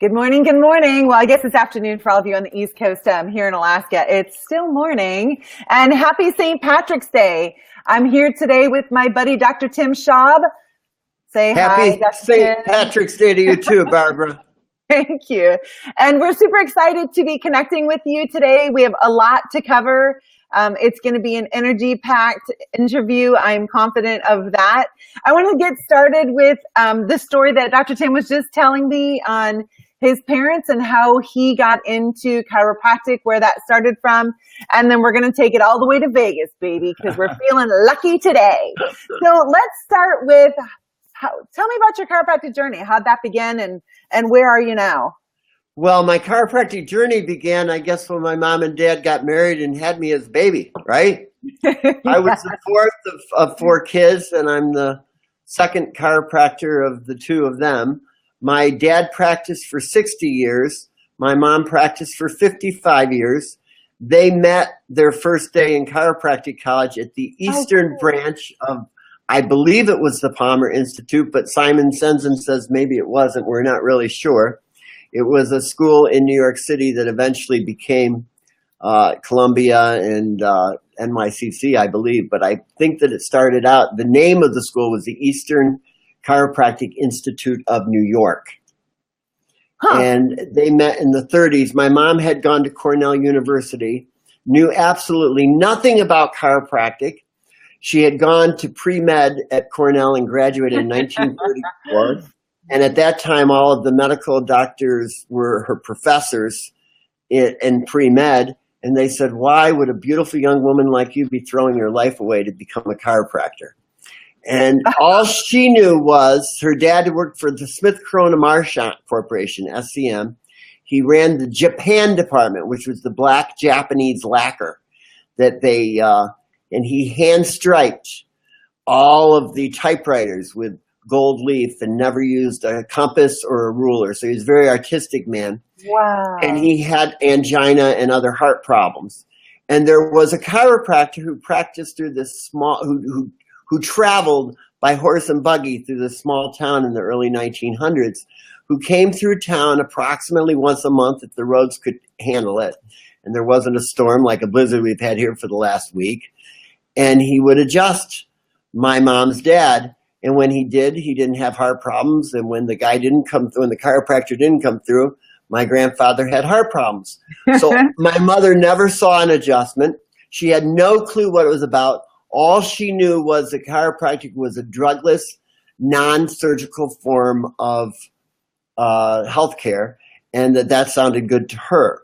Good morning. Good morning. Well, I guess it's afternoon for all of you on the East Coast. Here in Alaska, it's still morning. And happy St. Patrick's Day. I'm here today with my buddy, Dr. Tim Schaub. Say hi, Happy Dr. St. Tim. Patrick's Day to you too, Barbara. Thank you. And we're super excited to be connecting with you today. We have a lot to cover. It's going to be an energy-packed interview. I'm confident of that. I want to get started with the story that Dr. Tim was just telling me on his parents and how he got into chiropractic, where that started from. And then we're going to take it all the way to Vegas, baby, because we're feeling lucky today. So let's start with, tell me about your chiropractic journey. How'd that begin and where are you now? Well, my chiropractic journey began, I guess, when my mom and dad got married and had me as a baby, right? Yeah. I was the fourth of four kids, and I'm the second chiropractor of the two of them. My dad practiced for 60 years. My mom practiced for 55 years. They met their first day in chiropractic college at the Eastern branch of, I believe it was the Palmer Institute, but Simon Sensen says maybe it wasn't. We're not really sure. It was a school in New York City that eventually became Columbia and NYCC, I believe. But I think that it started out, the name of the school was the Eastern Chiropractic Institute of New York. Huh. And they met in the 30s. My mom had gone to Cornell University, knew absolutely nothing about chiropractic. She had gone to pre-med at Cornell and graduated in 1934. And at that time, all of the medical doctors were her professors in pre-med. And they said, why would a beautiful young woman like you be throwing your life away to become a chiropractor? And all she knew was her dad worked for the Smith Corona Marchant Corporation, SCM. He ran the Japan department, which was the black Japanese lacquer that they, and he hand striped all of the typewriters with gold leaf and never used a compass or a ruler. So he was a very artistic man. Wow. And he had angina and other heart problems. And there was a chiropractor who practiced through this small, who traveled by horse and buggy through this small town in the early 1900s, who came through town approximately once a month if the roads could handle it. And there wasn't a storm like a blizzard we've had here for the last week. And he would adjust my mom's dad. And when he did, he didn't have heart problems. And when the guy didn't come through, when the chiropractor didn't come through, my grandfather had heart problems. So my mother never saw an adjustment. She had no clue what it was about. All she knew was that chiropractic was a drugless, non-surgical form of healthcare, and that sounded good to her.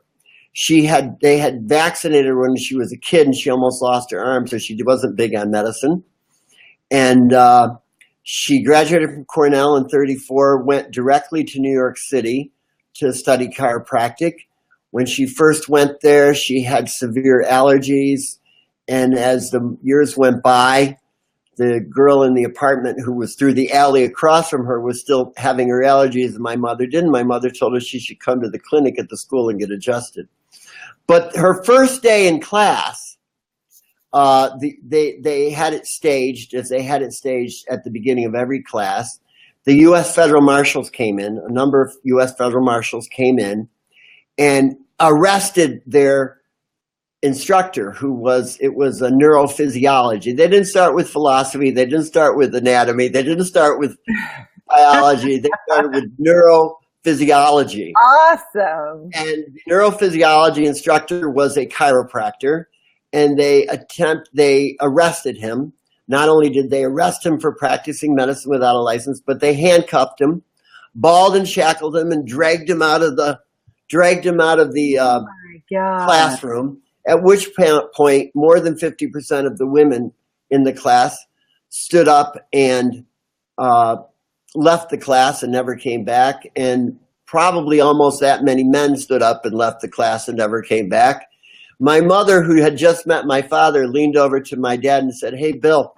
They had vaccinated her when she was a kid, and she almost lost her arm, so she wasn't big on medicine. And she graduated from Cornell in 34, went directly to New York City to study chiropractic. When she first went there, she had severe allergies. And as the years went by, the girl in the apartment who was through the alley across from her was still having her allergies, and my mother didn't. My mother told her she should come to the clinic at the school and get adjusted. But her first day in class, they had it staged, as they had it staged at the beginning of every class. The U.S. Federal Marshals came in, a number of U.S. Federal Marshals came in and arrested their instructor, it was a neurophysiology. They didn't start with philosophy. They didn't start with anatomy. They didn't start with biology. They started with neurophysiology. Awesome. And the neurophysiology instructor was a chiropractor, and they arrested him. Not only did they arrest him for practicing medicine without a license, but they handcuffed him, balled and shackled him, and dragged him out of the classroom. At which point, more than 50% of the women in the class stood up and left the class and never came back. And probably almost that many men stood up and left the class and never came back. My mother, who had just met my father, leaned over to my dad and said, "Hey, Bill,"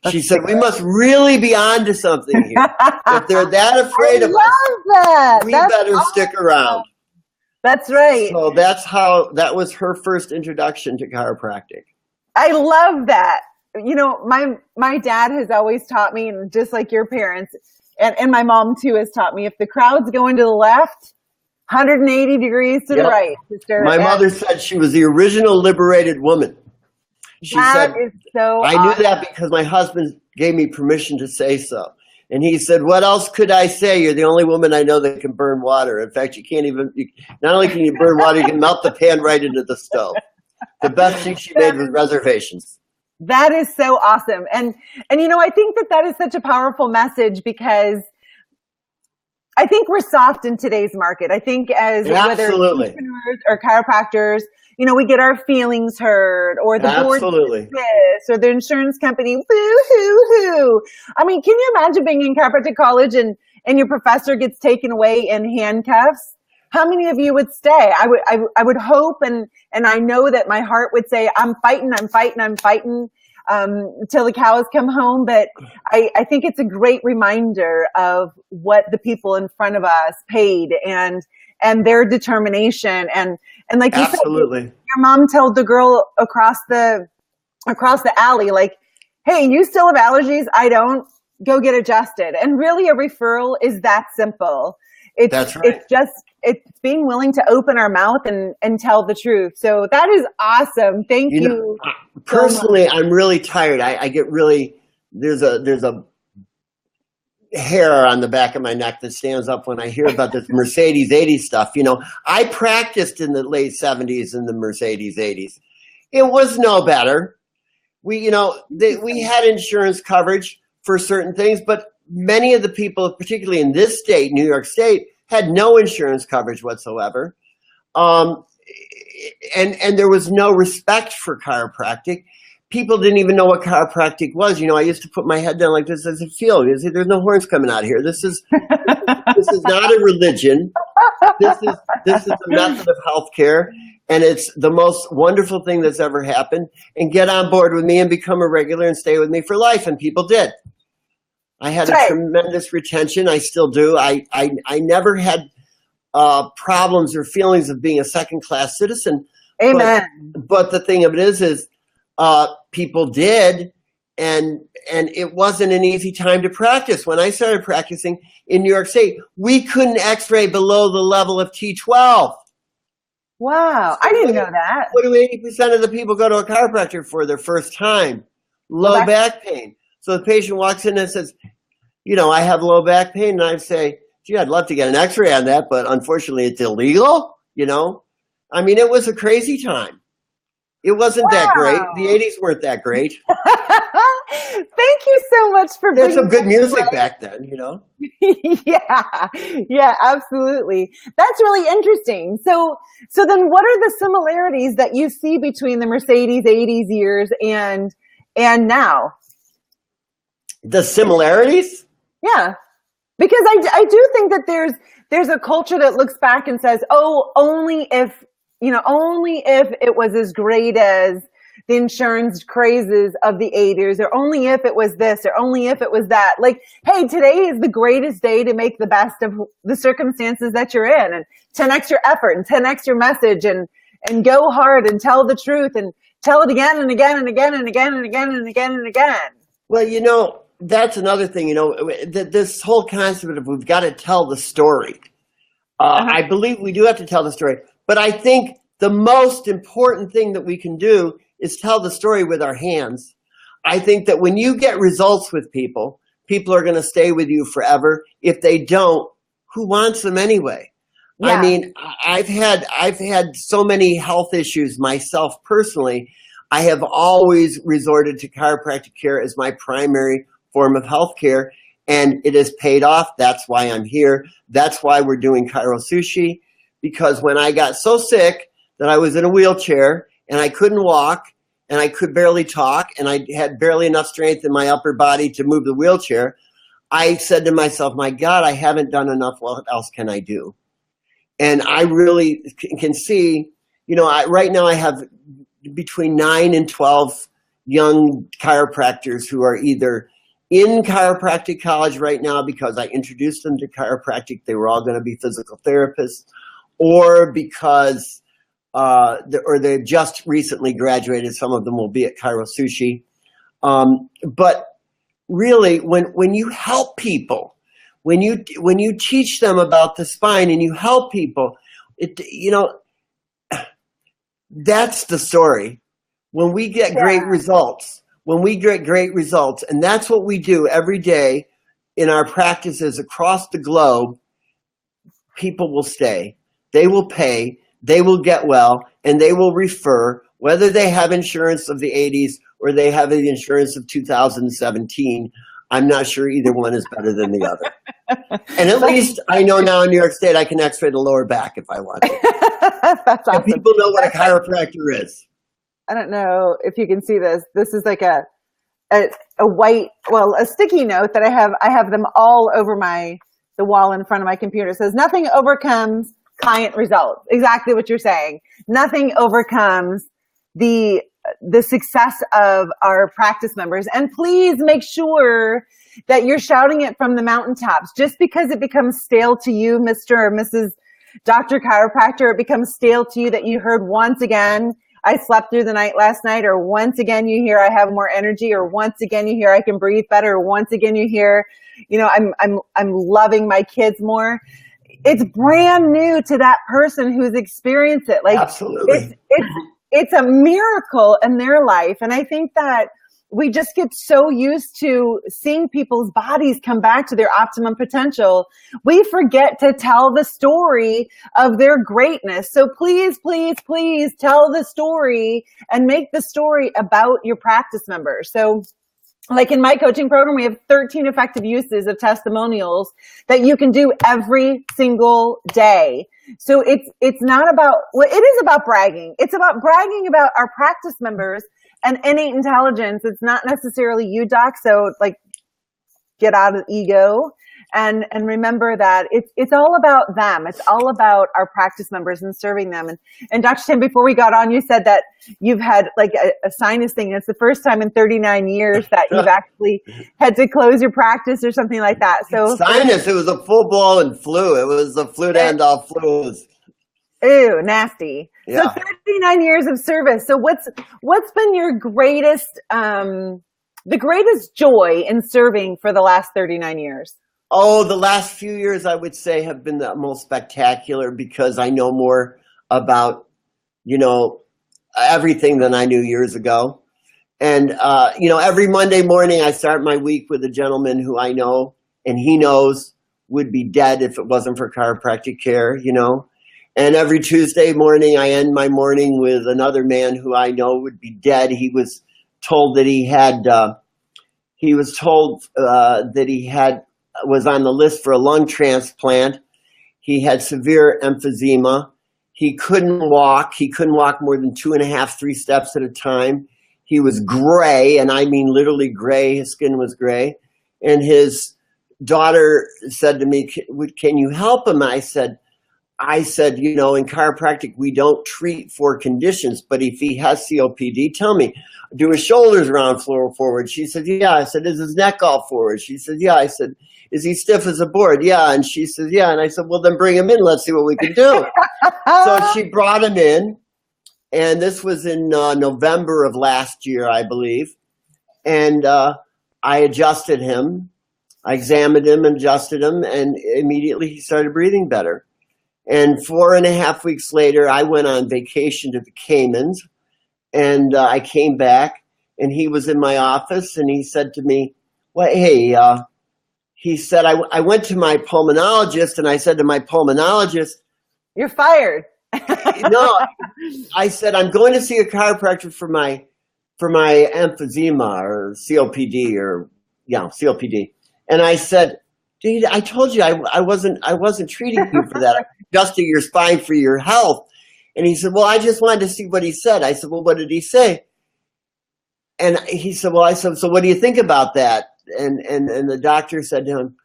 she said, "we must really be onto something here. If they're that afraid of us, we better stick around." That's right. So that was her first introduction to chiropractic. I love that. You know, my dad has always taught me, and just like your parents, and my mom too has taught me, if the crowd's going to the left, 180 degrees to the Yep. right, sister. My mother said she was the original liberated woman. She That said, is so I knew that because my husband gave me permission to say so. And he said, what else could I say? You're the only woman I know that can burn water. In fact, not only can you burn water, you can melt the pan right into the stove. The best thing she made was reservations. That is so awesome. And I think that is such a powerful message, because I think we're soft in today's market. I think whether entrepreneurs or chiropractors, we get our feelings hurt, or the board says this, or the insurance company, woo-hoo-hoo. I mean, can you imagine being in chiropractic college and your professor gets taken away in handcuffs? How many of you would stay? I would hope, and I know that my heart would say, I'm fighting till the cows come home. But I think it's a great reminder of what the people in front of us paid, and their determination. And like you said, your mom told the girl across the alley, like, hey, you still have allergies? I don't. Go get adjusted. And really, a referral is that simple. That's right. It's being willing to open our mouth and tell the truth. So that is awesome. Thank you. Personally, I'm really tired. I get really, there's a hair on the back of my neck that stands up when I hear about this Mercedes 80 stuff. I practiced in the late 70s in the Mercedes 80s. It was no better. We had insurance coverage for certain things, but many of the people, particularly in this state, New York State, had no insurance coverage whatsoever. And there was no respect for chiropractic. People didn't even know what chiropractic was. I used to put my head down like this as a field. There's no horns coming out here. This is not a religion. This is a method of healthcare, and it's the most wonderful thing that's ever happened. And get on board with me and become a regular and stay with me for life. And people did. I had a tremendous retention. I still do. I never had problems or feelings of being a second-class citizen. Amen. But the thing of it is people did, and it wasn't an easy time to practice. When I started practicing in New York State, we couldn't X-ray below the level of T12. Wow, I didn't know that. What do 80% of the people go to a chiropractor for their first time? Low back pain. So the patient walks in and says, I have low back pain. And I say, gee, I'd love to get an x-ray on that, but unfortunately it's illegal. I mean, it was a crazy time. It wasn't that great. The 80s weren't that great. Thank you so much for There's some good music back then, Yeah, absolutely. That's really interesting. So then what are the similarities that you see between the Mercedes 80s years and now? The similarities? Yeah, because I do think that there's a culture that looks back and says, oh, only if it was as great as the insurance crazes of the 80s, or only if it was this, or only if it was that. Like, hey, today is the greatest day to make the best of the circumstances that you're in, and 10x your effort and 10x your message, and go hard and tell the truth and tell it again and again and again and again and again and again and again. Well, that's another thing, this whole concept of we've got to tell the story. I believe we do have to tell the story, but I think the most important thing that we can do is tell the story with our hands. I think that when you get results with people are going to stay with you forever. If they don't, who wants them anyway? Yeah. I mean, I've had so many health issues myself personally. I have always resorted to chiropractic care as my primary form of health care, and it has paid off. That's why I'm here. That's why we're doing Chiro Sushi, because when I got so sick that I was in a wheelchair and I couldn't walk and I could barely talk and I had barely enough strength in my upper body to move the wheelchair, I said to myself, my God, I haven't done enough. What else can I do? And I really can see, right now I have between 9 and 12 young chiropractors who are either in chiropractic college right now because I introduced them to chiropractic. They were all going to be physical therapists, or because or they've just recently graduated. Some of them will be at Chiro Sushi. But really, when you help people, when you teach them about the spine and you help people, that's the story. When we get great results, and that's what we do every day in our practices across the globe, people will stay, they will pay, they will get well, and they will refer, whether they have insurance of the 80s or they have the insurance of 2017. I'm not sure either one is better than the other. And at least I know now in New York State I can x-ray the lower back if I want to. That's awesome. And people know what a chiropractor is. I don't know if you can see this. This is like a white, a sticky note that I have them all over the wall in front of my computer. It says, nothing overcomes client results. Exactly what you're saying. Nothing overcomes the success of our practice members. And please make sure that you're shouting it from the mountaintops. Just because it becomes stale to you, Mr. or Mrs. Dr. Chiropractor, it becomes stale to you that you heard once again, I slept through the night last night, or once again you hear I have more energy, or once again you hear I can breathe better, or once again you hear, I'm loving my kids more. It's brand new to that person who's experienced it. Like, absolutely. It's a miracle in their life. And I think that we just get so used to seeing people's bodies come back to their optimum potential. We forget to tell the story of their greatness. So please, please, please tell the story and make the story about your practice members. So like in my coaching program, we have 13 effective uses of testimonials that you can do every single day. So it's not about, it is about bragging. It's about bragging about our practice members and innate intelligence. It's not necessarily you, Doc. So like, get out of ego and remember that it's all about them. It's all about our practice members and serving them. And Dr. Tim, before we got on, you said that you've had like a sinus thing. It's the first time in 39 years that you've actually had to close your practice or something like that. So sinus, it was a full-blown flu. It was the flu to end all flus. Ew, nasty. Yeah. So 39 years of service. So what's been your greatest, the greatest joy in serving for the last 39 years? Oh, the last few years, I would say, have been the most spectacular because I know more about, everything than I knew years ago. And, every Monday morning, I start my week with a gentleman who I know and he knows would be dead if it wasn't for chiropractic care, And every Tuesday morning, I end my morning with another man who I know would be dead. He was told that was on the list for a lung transplant. He had severe emphysema. He couldn't walk. He couldn't walk more than 2.5, 3 steps at a time. He was gray, and I mean literally gray. His skin was gray. And his daughter said to me, can you help him? I said, in chiropractic, we don't treat for conditions, but if he has COPD, tell me, do his shoulders round forward? She said, yeah. I said, is his neck all forward? She said, yeah. I said, is he stiff as a board? Yeah. And she said, yeah. And I said, well, then bring him in. Let's see what we can do. So she brought him in. And this was in November of last year, I believe. And I adjusted him. I examined him and adjusted him. And immediately he started breathing better. And 4.5 weeks later, I went on vacation to the Caymans. And I came back. And he was in my office. And he said to me, well, hey, he said, I went to my pulmonologist. And I said to my pulmonologist, you're fired. No, I said, I'm going to see a chiropractor for my emphysema or COPD COPD. And I said, dude, I told you I wasn't treating you for that. I'm adjusting your spine for your health. And he said, well, I just wanted to see what he said. I said, well, what did he say? And he said, well, I said, so what do you think about that? And the doctor said to him,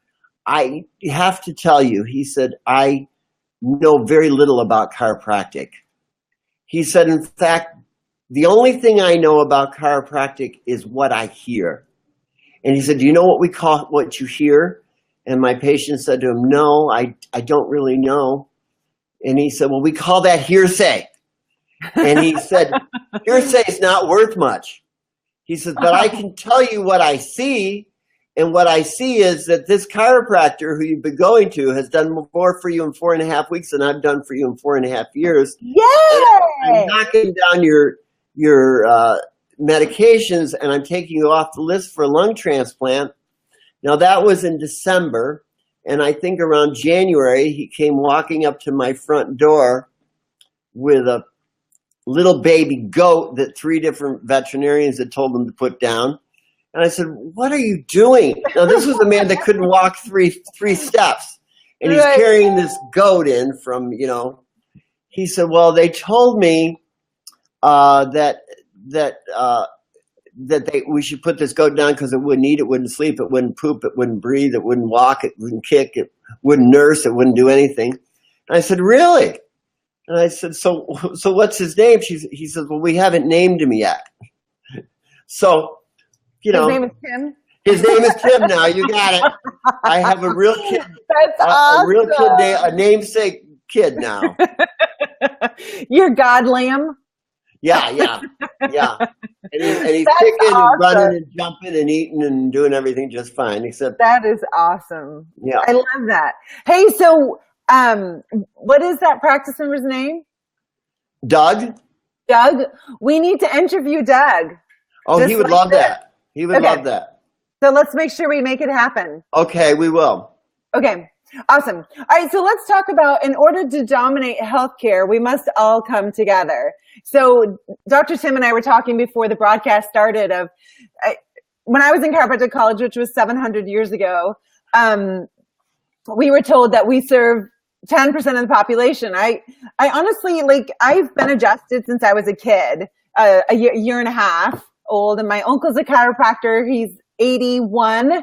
I have to tell you, he said, I know very little about chiropractic. He said, in fact, the only thing I know about chiropractic is what I hear. And he said, do you know what we call what you hear? And my patient said to him, no, I don't really know. And he said, well, we call that hearsay. And he said, hearsay is not worth much. He said, but I can tell you what I see. And what I see is that this chiropractor who you've been going to has done more for you in 4.5 weeks than I've done for you in 4.5 years. Yay! I'm knocking down your medications, and I'm taking you off the list for a lung transplant. Now, that was in December, and I think around January, he came walking up to my front door with a little baby goat that 3 different veterinarians had told him to put down. And I said, what are you doing? Now, this was a man that couldn't walk three steps, and he's carrying this goat in from, he said, well, they told me that we should put this goat down because it wouldn't eat, it wouldn't sleep, it wouldn't poop, it wouldn't breathe, it wouldn't walk, it wouldn't kick, it wouldn't nurse, it wouldn't do anything. And I said, really? And I said, so what's his name? He said, well, we haven't named him yet. So, his name is Tim? His name is Tim now. You got it. I have a real kid. That's awesome. A real kid, a namesake kid now. Your God lamb? Yeah. And he's kicking and running and jumping and eating and doing everything just fine. Except that is awesome. Yeah, I love that. Hey, so what is that practice member's name? Doug. Doug. We need to interview Doug. Oh, he would love that. He would love that. So let's make sure we make it happen. Okay, we will. Okay, awesome. All right, so let's talk about, in order to dominate healthcare, we must all come together. So Dr. Tim and I were talking before the broadcast started when I was in chiropractic college, which was 700 years ago, we were told that we serve 10% of the population. I honestly, I've been adjusted since I was a kid, a year and a half old, and my uncle's a chiropractor. He's 81.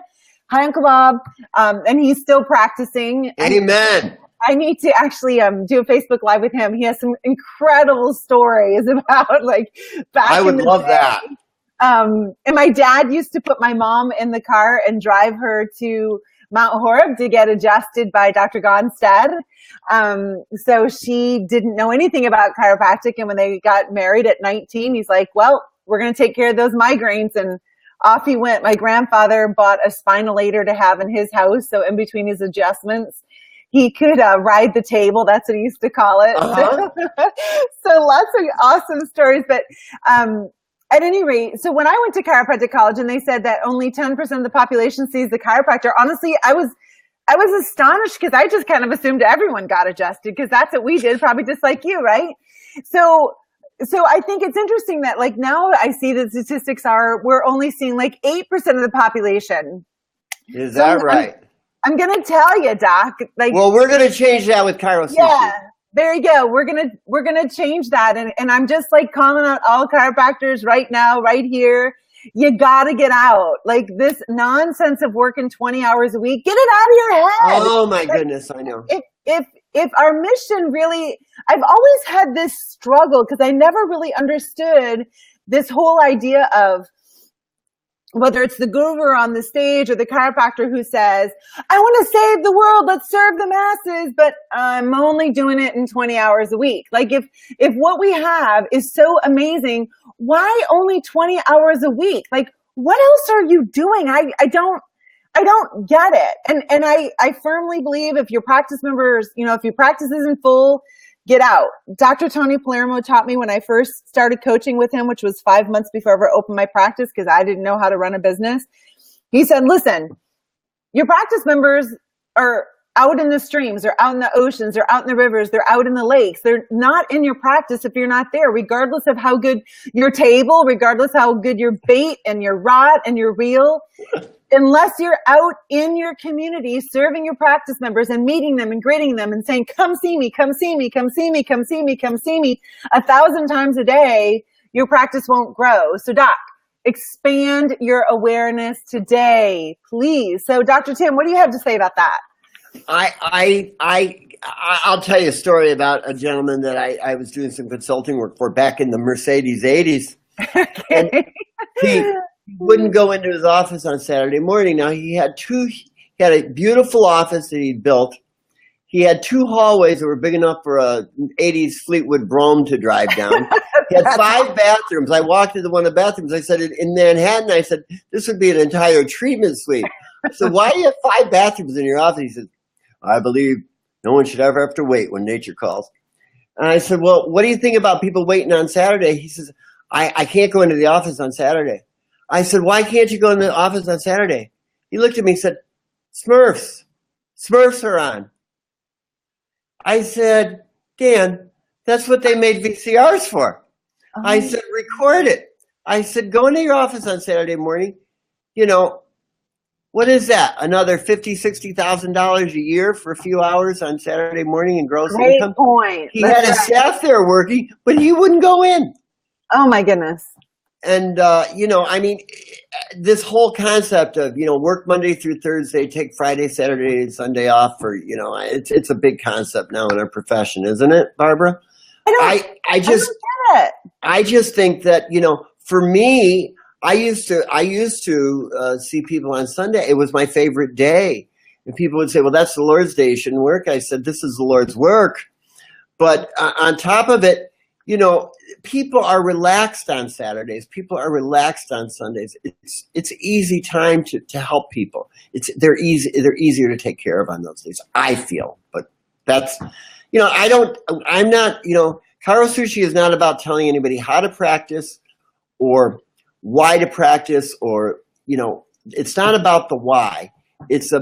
Hi, Uncle Bob. And he's still practicing. Amen. I need to actually do a Facebook Live with him. He has some incredible stories about back I would love that. And my dad used to put my mom in the car and drive her to Mount Horeb to get adjusted by Dr. Gonstead. So she didn't know anything about chiropractic. And when they got married at 19, he's like, well, we're going to take care of those migraines. And off he went. My grandfather bought a spinalator to have in his house. So in between his adjustments, he could ride the table. That's what he used to call it. Uh-huh. So lots of awesome stories. But at any rate, so when I went to chiropractic college and they said that only 10% of the population sees the chiropractor, honestly, I was astonished because I just kind of assumed everyone got adjusted because that's what we did, probably just like you, right? So I think it's interesting that now I see the statistics we're only seeing 8% of the population. Is that right? I'm going to tell you, Doc. Well, we're going to change that with ChiroCC. Yeah, there you go. We're gonna change that, and I'm just calling out all chiropractors right now, right here. You got to get out. This nonsense of working 20 hours a week. Get it out of your head. Oh my goodness, I know. If our mission really, I've always had this struggle because I never really understood this whole idea of whether it's the guru on the stage or the chiropractor who says, I want to save the world, let's serve the masses, but I'm only doing it in 20 hours a week. If what we have is so amazing, why only 20 hours a week? What else are you doing? I don't get it. And I firmly believe if your practice members, if your practice isn't full, get out. Dr. Tony Palermo taught me when I first started coaching with him, which was 5 months before I ever opened my practice because I didn't know how to run a business. He said, listen, your practice members are out in the streams, they're out in the oceans, they're out in the rivers, they're out in the lakes. They're not in your practice if you're not there, regardless of how good your table, regardless how good your bait and your rod and your reel. Unless you're out in your community serving your practice members and meeting them and greeting them and saying, come see me, come see me, come see me, come see me, come see me 1,000 times a day, your practice won't grow. So Doc, expand your awareness today, please. So Dr. Tim, what do you have to say about that? I'll tell you a story about a gentleman that I was doing some consulting work for back in the Mercedes 80s. And he wouldn't go into his office on Saturday morning. Now he had a beautiful office that he'd built. He had 2 hallways that were big enough for a 80s Fleetwood Brougham to drive down. He had 5 bathrooms. I walked into one of the bathrooms. I said, in Manhattan, I said, this would be an entire treatment suite. So why do you have 5 bathrooms in your office? He said, I believe no one should ever have to wait when nature calls. And I said, well, what do you think about people waiting on Saturday? He says, I can't go into the office on Saturday. I said, why can't you go in the office on Saturday? He looked at me and said, Smurfs. Smurfs are on. I said, Dan, that's what they made VCRs for. Oh. I said, record it. I said, go into your office on Saturday morning. You know, what is that? Another $50,000, $60,000 a year for a few hours on Saturday morning in gross income? Great point. He had a staff there working, but he wouldn't go in. Oh my goodness. And, you know, I mean, this whole concept of, you know, work Monday through Thursday, take Friday, Saturday, and Sunday off for, you know, it's a big concept now in our profession, isn't it, Barbara? I just think that, you know, for me, I used to see people on Sunday. It was my favorite day. And people would say, well, that's the Lord's day. You shouldn't work. I said, this is the Lord's work. But on top of it, you know, people are relaxed on Saturdays. People are relaxed on Sundays. It's easy time to help people. They're easier to take care of on those days, I feel. But that's, you know, I'm not, you know, Chiro Sushi is not about telling anybody how to practice or why to practice, or, you know, it's not about the why. It's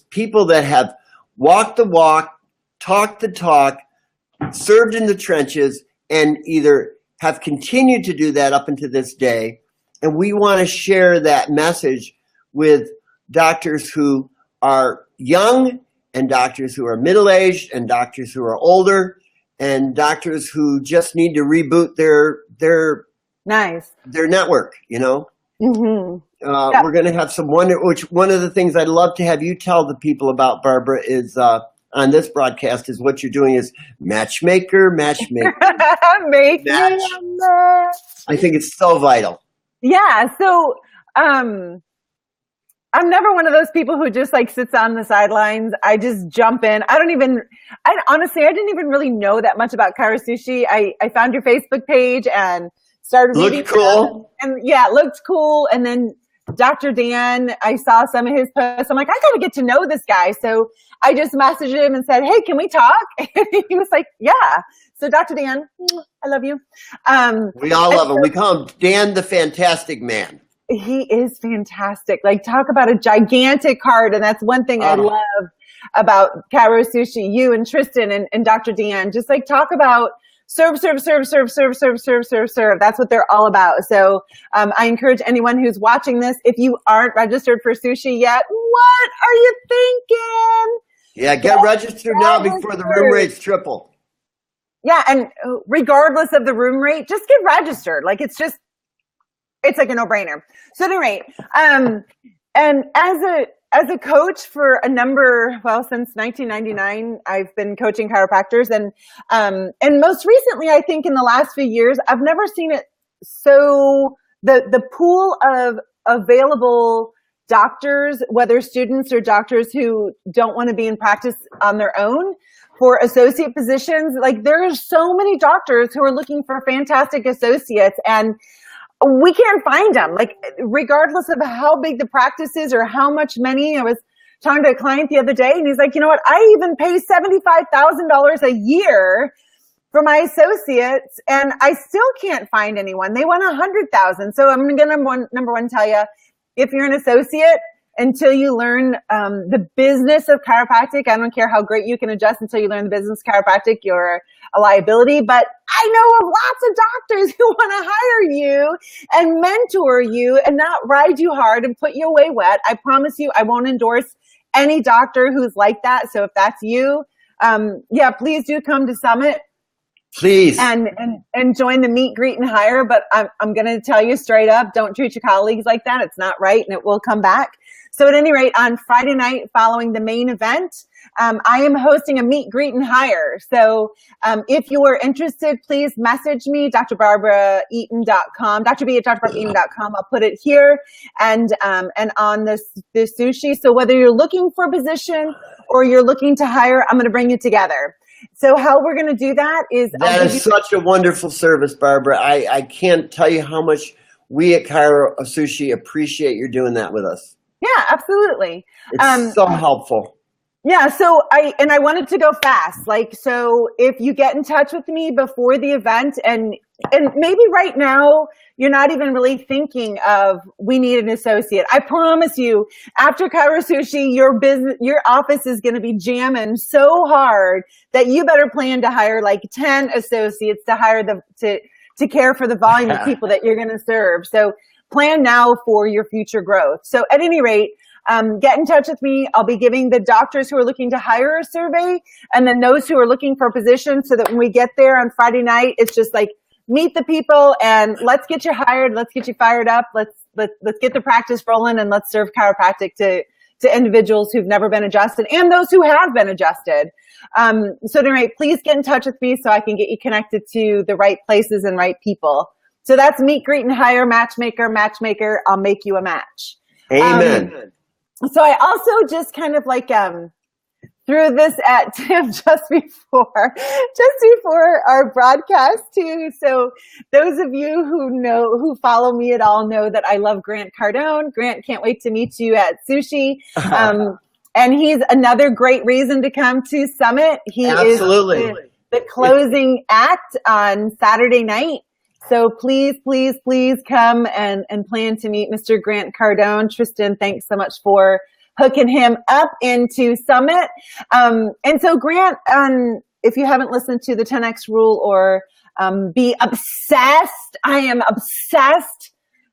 people that have walked the walk, talked the talk, served in the trenches, and either have continued to do that up until this day. And we want to share that message with doctors who are young, and doctors who are middle-aged, and doctors who are older, and doctors who just need to reboot their network, you know. Mm-hmm. We're going to have some one of the things I'd love to have you tell the people about, Barbara, is on this broadcast is what you're doing is matchmaker. Match. I think it's so vital. Yeah. So, I'm never one of those people who just like sits on the sidelines. I just jump in. Honestly, I didn't even really know that much about Chiro Sushi. I found your Facebook page and started reading. Looked cool. And yeah, it looked cool. And then Dr. Dan, I saw some of his posts. I'm like, I got to get to know this guy. So I just messaged him and said, hey, can we talk? And he was like, yeah. So Dr. Dan, I love you. We all love him. We call him Dan the Fantastic Man. He is fantastic. Like, talk about a gigantic heart. And that's one thing I love about Chiro Sushi, you and Tristan and Dr. Dan. Just like talk about serve. That's what they're all about. So I encourage anyone who's watching this, if you aren't registered for sushi yet, what are you thinking? Yeah, get registered now before the room rates triple. Yeah, and regardless of the room rate, just get registered. Like, it's like a no-brainer. So at any rate, and as a coach for since 1999, I've been coaching chiropractors, and most recently, I think in the last few years, I've never seen it so the pool of available doctors, whether students or doctors who don't want to be in practice on their own, for associate positions. Like, there are so many doctors who are looking for fantastic associates, and we can't find them, like, regardless of how big the practice is or how much money. I was talking to a client the other day, and he's like, you know what? I even pay $75,000 a year for my associates, and I still can't find anyone. They want $100,000. So I'm going to number one tell you, if you're an associate, until you learn the business of chiropractic, I don't care how great you can adjust until you learn the business of chiropractic, you're a liability. But I know of lots of doctors who want to hire you and mentor you and not ride you hard and put you away wet. I promise you, I won't endorse any doctor who's like that. So if that's you, please do come to Summit. Please. And join the meet, greet, and hire. But I'm going to tell you straight up, don't treat your colleagues like that. It's not right, and it will come back. So at any rate, on Friday night following the main event, I am hosting a meet, greet, and hire. So if you are interested, please message me, drbarbaraeaton.com, drb@drbarbaraeaton.com. I'll put it here and on the sushi. So whether you're looking for a position or you're looking to hire, I'm going to bring you together. So how we're going to do that is... That is such a wonderful service, Barbara. I can't tell you how much we at Chiro Sushi appreciate you doing that with us. Yeah, absolutely. It's so helpful. Yeah, so I wanted to go fast. Like, so if you get in touch with me before the event, and maybe right now you're not even really thinking of, we need an associate. I promise you, after Kairo Sushi, your office is going to be jamming so hard that you better plan to hire like 10 associates to hire to care for the volume of people that you're going to serve. So plan now for your future growth. So at any rate, get in touch with me. I'll be giving the doctors who are looking to hire a survey, and then those who are looking for a position, so that when we get there on Friday night, it's just like, meet the people and let's get you hired. Let's get you fired up. Let's get the practice rolling, and let's serve chiropractic to individuals who've never been adjusted and those who have been adjusted. So at any rate, please get in touch with me so I can get you connected to the right places and right people. So that's meet, greet, and hire, matchmaker. I'll make you a match. Amen. So I also just kind of like threw this at Tim just before our broadcast too. So those of you who follow me at all know that I love Grant Cardone. Grant, can't wait to meet you at Sushi. And he's another great reason to come to Summit. He Absolutely. is the closing act on Saturday night. So please come and plan to meet Mr. Grant Cardone. Tristan, thanks so much for hooking him up into Summit. And so Grant, if you haven't listened to the 10X rule or be obsessed, I am obsessed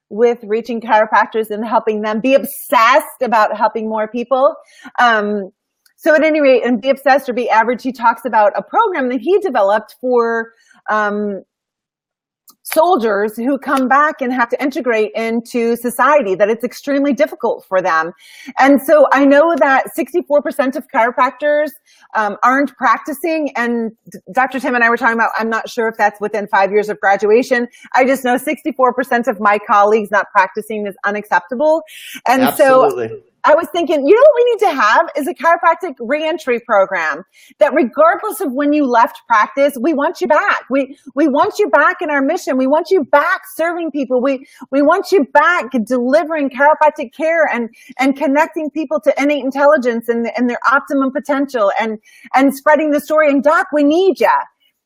with reaching chiropractors and helping them. Be obsessed about helping more people. So at any rate, and Be Obsessed or Be Average, he talks about a program that he developed for soldiers who come back and have to integrate into society, that it's extremely difficult for them. And so I know that 64% of chiropractors aren't practicing. And Dr. Tim and I were talking about, I'm not sure if that's within 5 years of graduation. I just know 64% of my colleagues not practicing is unacceptable. And Absolutely. So I was thinking, you know what we need to have is a chiropractic reentry program that regardless of when you left practice, we want you back. We want you back in our mission. We want you back serving people. We want you back delivering chiropractic care and connecting people to innate intelligence and their optimum potential and spreading the story. And Doc, we need you.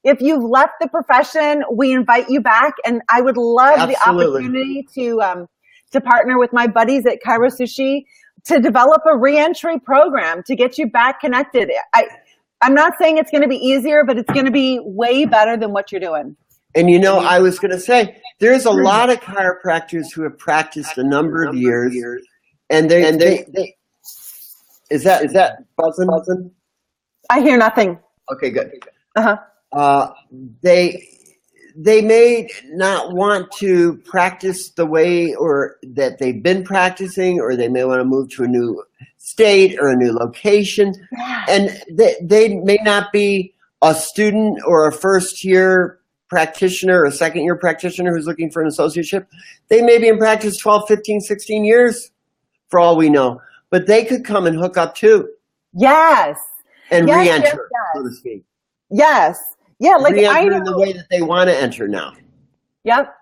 If you've left the profession, we invite you back. And I would love Absolutely. the opportunity to partner with my buddies at Kairo Sushi to develop a reentry program to get you back connected. I'm not saying it's going to be easier, but it's going to be way better than what you're doing. And you know, I was going to say, there's a lot of chiropractors who have practiced a number of years, and they is that buzzing? I hear nothing. Okay, good. Uh-huh. They may not want to practice the way or that they've been practicing, or they may want to move to a new state or a new location. And they may not be a student or a first-year practitioner or a second-year practitioner who's looking for an associateship. They may be in practice 12, 15, 16 years for all we know. But they could come and hook up too. Yes. And yes, re-enter, yes. so to speak. Yes. Yeah, like I know in the way that they want to enter now. Yep.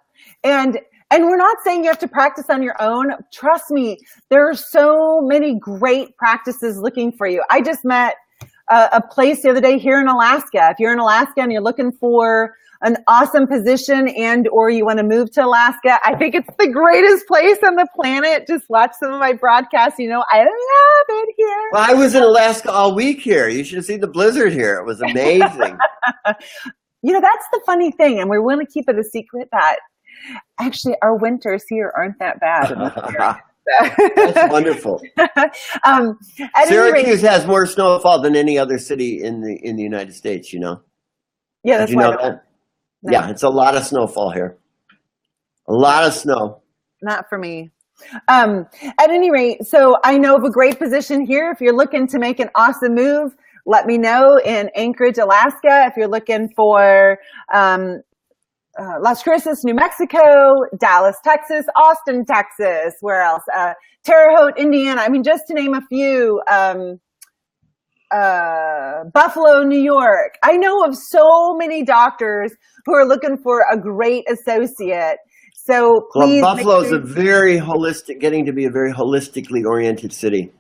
And we're not saying you have to practice on your own. Trust me, there are so many great practices looking for you. I just met a place the other day here in Alaska. If you're in Alaska and you're looking for an awesome position and or you want to move to Alaska, I think it's the greatest place on the planet. Just watch some of my broadcasts. You know, I love it here. Well, I was in Alaska all week here. You should have seen the blizzard here. It was amazing. You know, that's the funny thing. And we want to keep it a secret that actually our winters here aren't that bad. That's wonderful. Syracuse has more snowfall than any other city in the United States, you know. Yeah, that's Did you know that? No. Yeah, it's a lot of snowfall here. A lot of snow. Not for me. At any rate, so I know of a great position here. If you're looking to make an awesome move, let me know in Anchorage, Alaska. If you're looking for Las Cruces, New Mexico, Dallas, Texas, Austin, Texas, where else? Terre Haute, Indiana. I mean, just to name a few. Buffalo, New York. I know of so many doctors who are looking for a great associate. So Well, please make Buffalo is sure. a very holistic, getting to be a very holistically oriented city.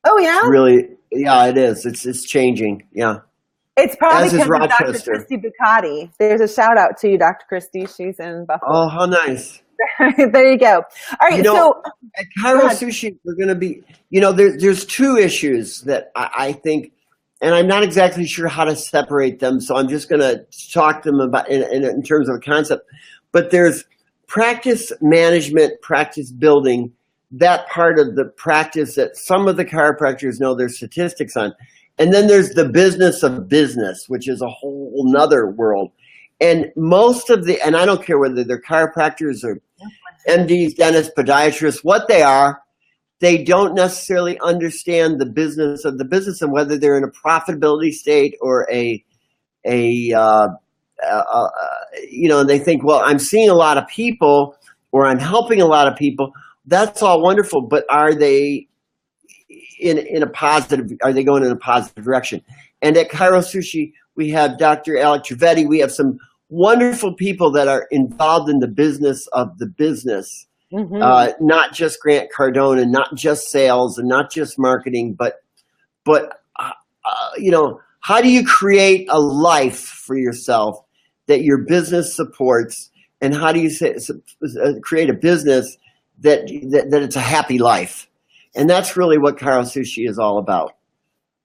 Oh yeah, It's really, yeah, it is. It's changing. Yeah. it's probably As is because of Dr. Rochester. Christy Bucati. There's a shout out to you, Dr. Christy. She's in Buffalo. Oh, how nice. There you go. All right, You know, so at go Cairo ahead. Sushi, we're going to be, there's two issues that I think, and I'm not exactly sure how to separate them, so I'm just going to talk to them about in terms of a concept. But there's practice management, practice building, that part of the practice that some of the chiropractors know their statistics on. And then there's the business of business, which is a whole nother world. And most of and I don't care whether they're chiropractors or MDs, dentists, podiatrists, what they are, they don't necessarily understand the business of the business and whether they're in a profitability state or they think, well, I'm seeing a lot of people or I'm helping a lot of people. That's all wonderful, but are they are they going in a positive direction? And at Cairo Sushi, we have Dr. Alec Trivedi. We have some wonderful people that are involved in the business of the business, not just Grant Cardone and not just sales and not just marketing, but how do you create a life for yourself that your business supports, and how do you create a business that it's a happy life? And that's really what Cairo Sushi is all about.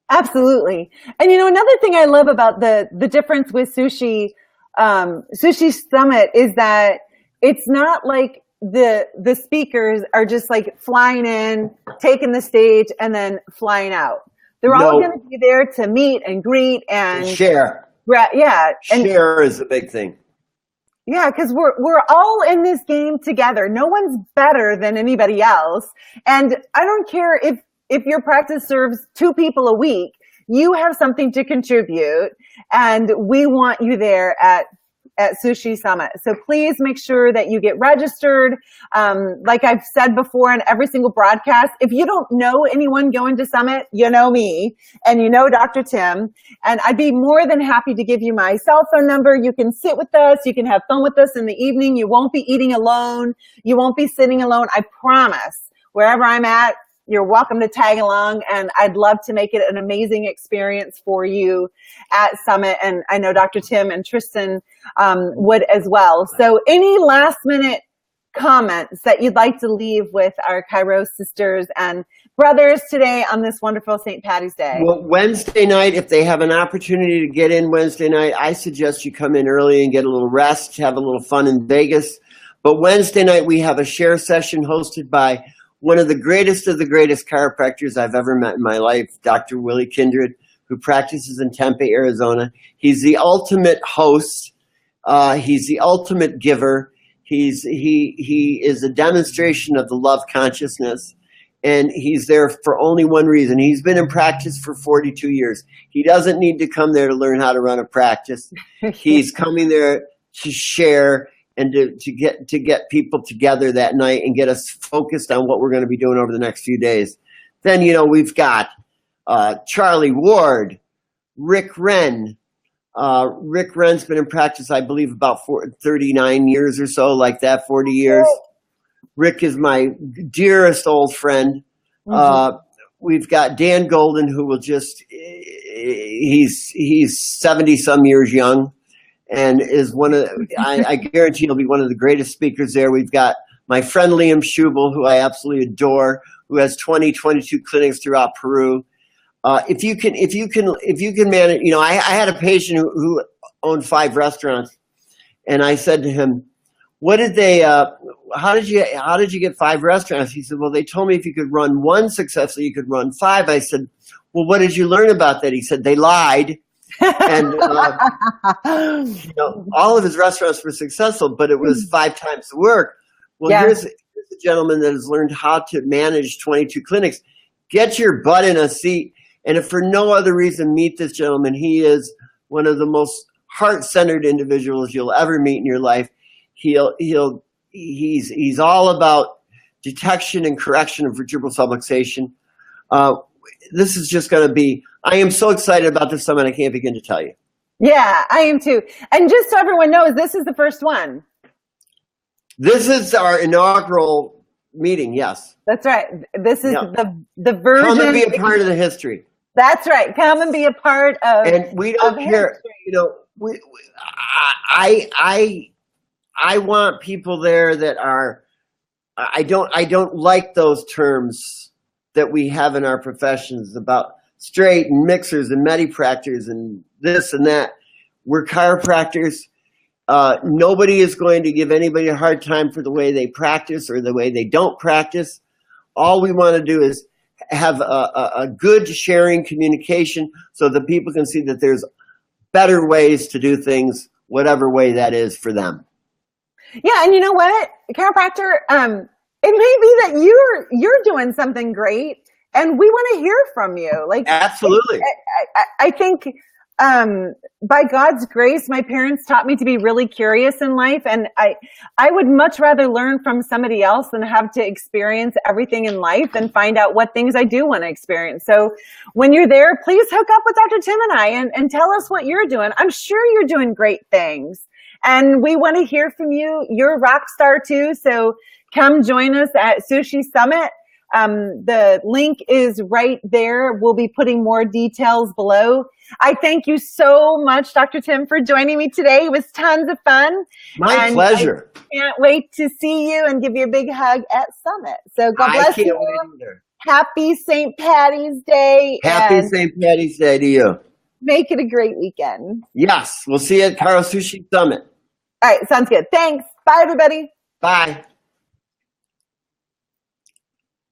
Absolutely. And another thing I love about the difference with Sushi Summit is that it's not like the speakers are just like flying in, taking the stage, and then flying out. They're all going to be there to meet and greet and share. Yeah. And share is a big thing. Yeah, because we're all in this game together. No one's better than anybody else. And I don't care if your practice serves 2 people a week, you have something to contribute, and we want you there at Sushi Summit. So please make sure that you get registered. Like I've said before in every single broadcast, if you don't know anyone going to Summit, you know me and you know Dr. Tim, and I'd be more than happy to give you my cell phone number. You can sit with us. You can have fun with us in the evening. You won't be eating alone. You won't be sitting alone. I promise. Wherever I'm at, you're welcome to tag along, and I'd love to make it an amazing experience for you at Summit. And I know Dr. Tim and Tristan would as well. So any last minute comments that you'd like to leave with our Cairo sisters and brothers today on this wonderful St. Patty's Day? Well, Wednesday night, if they have an opportunity to get in Wednesday night, I suggest you come in early and get a little rest, have a little fun in Vegas. But Wednesday night, we have a share session hosted by one of the greatest chiropractors I've ever met in my life, Dr. Willie Kindred, who practices in Tempe, Arizona. He's the ultimate host. He's the ultimate giver. He is a demonstration of the love consciousness, and he's there for only one reason. He's been in practice for 42 years. He doesn't need to come there to learn how to run a practice. He's coming there to share and to get people together that night and get us focused on what we're going to be doing over the next few days. Then, we've got Charlie Ward, Rick Wren. Rick Wren's been in practice, I believe, about 39 years or so, like that, 40 years. Rick is my dearest old friend. We've got Dan Golden, who will he's 70 some years young. And is I guarantee he'll be one of the greatest speakers there. We've got my friend Liam Schubel, who I absolutely adore, who has 22 clinics throughout Peru. If you can manage, I had a patient who owned 5 restaurants, and I said to him, how did you get 5 restaurants? He said, well, they told me if you could run one successfully, you could run 5. I said, well, what did you learn about that? He said, they lied. And all of his restaurants were successful, but it was 5 times the work. Well, here's a gentleman that has learned how to manage 22 clinics. Get your butt in a seat, and if for no other reason, meet this gentleman. He is one of the most heart-centered individuals you'll ever meet in your life. He's all about detection and correction of vertebral subluxation. This is just going to be. I am so excited about this summit, I can't begin to tell you. Yeah, I am too. And just so everyone knows, this is the first one. This is our inaugural meeting. Yes. That's right. This is Yeah. the version. Come and be a part of the history. That's right. Come and be a part of. And we don't care. History. You know, I want people there that are. I don't like those terms that we have in our professions about straight and mixers and medipractors and this and that. We're chiropractors. Nobody is going to give anybody a hard time for the way they practice or the way they don't practice. All we want to do is have a good sharing communication so that people can see that there's better ways to do things, whatever way that is for them. Yeah, and you know what, chiropractor, it may be that you're doing something great, and we want to hear from you. Like, absolutely, I think by God's grace, my parents taught me to be really curious in life, and I would much rather learn from somebody else than have to experience everything in life and find out what things I do want to experience. So when you're there, please hook up with Dr. Tim and I and tell us what you're doing. I'm sure you're doing great things. And we want to hear from you. You're a rock star too. So come join us at Sushi Summit. The link is right there. We'll be putting more details below. I thank you so much, Dr. Tim, for joining me today. It was tons of fun. My pleasure. I can't wait to see you and give you a big hug at Summit. So God bless you. Happy St. Patty's Day. Happy St. Patty's Day to you. Make it a great weekend. Yes. We'll see you at Sushi Summit. All right. Sounds good. Thanks. Bye, everybody. Bye.